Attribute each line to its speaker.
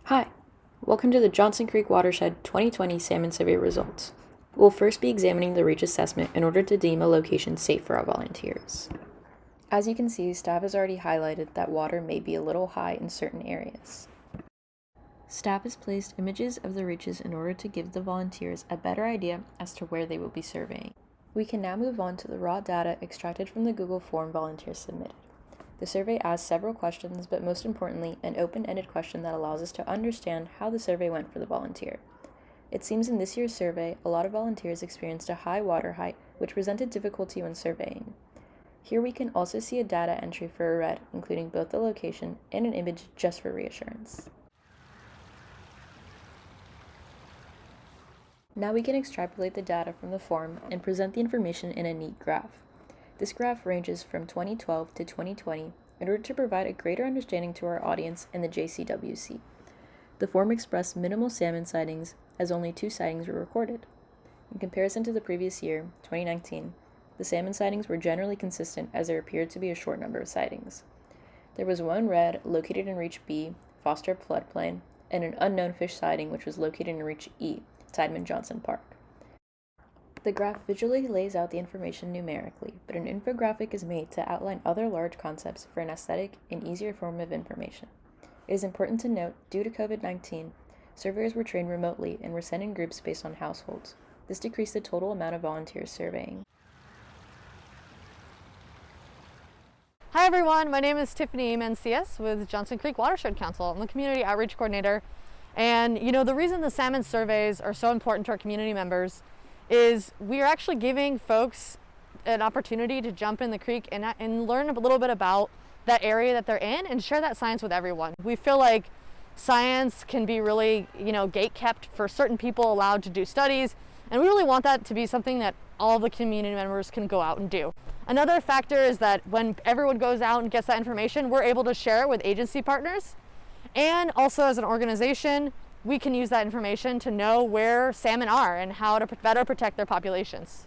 Speaker 1: Hi, welcome to the Johnson Creek Watershed 2020 Salmon Survey results. We'll first be examining the reach assessment in order to deem a location safe for our volunteers. As you can see, staff has already highlighted that water may be a little high in certain areas. Staff has placed images of the reaches in order to give the volunteers a better idea as to where they will be surveying. We can now move on to the raw data extracted from the Google form volunteers submitted. The survey asks several questions, but most importantly, an open-ended question that allows us to understand how the survey went for the volunteer. It seems in this year's survey, a lot of volunteers experienced a high water height, which presented difficulty when surveying. Here we can also see a data entry for a red, including both the location and an image just for reassurance. Now we can extrapolate the data from the form and present the information in a neat graph. This graph ranges from 2012 to 2020 in order to provide a greater understanding to our audience in the JCWC. The form expressed minimal salmon sightings as only 2 sightings were recorded. In comparison to the previous year, 2019, the salmon sightings were generally consistent as there appeared to be a short number of sightings. There was 1 red located in Reach B, Foster Floodplain, and an unknown fish sighting which was located in Reach E, Tideman Johnson Park. The graph visually lays out the information numerically, but an infographic is made to outline other large concepts for an aesthetic and easier form of information. It is important to note, due to COVID-19, surveyors were trained remotely and were sent in groups based on households. This decreased the total amount of volunteers surveying.
Speaker 2: Hi everyone, my name is Tiffany Mencius with Johnson Creek Watershed Council. I'm the Community Outreach Coordinator. And the reason the salmon surveys are so important to our community members is we are actually giving folks an opportunity to jump in the creek and learn a little bit about that area that they're in and share that science with everyone. We feel like science can be really, gate-kept for certain people allowed to do studies, and we really want that to be something that all the community members can go out and do. Another factor is that when everyone goes out and gets that information, we're able to share it with agency partners, and also as an organization, we can use that information to know where salmon are and how to better protect their populations.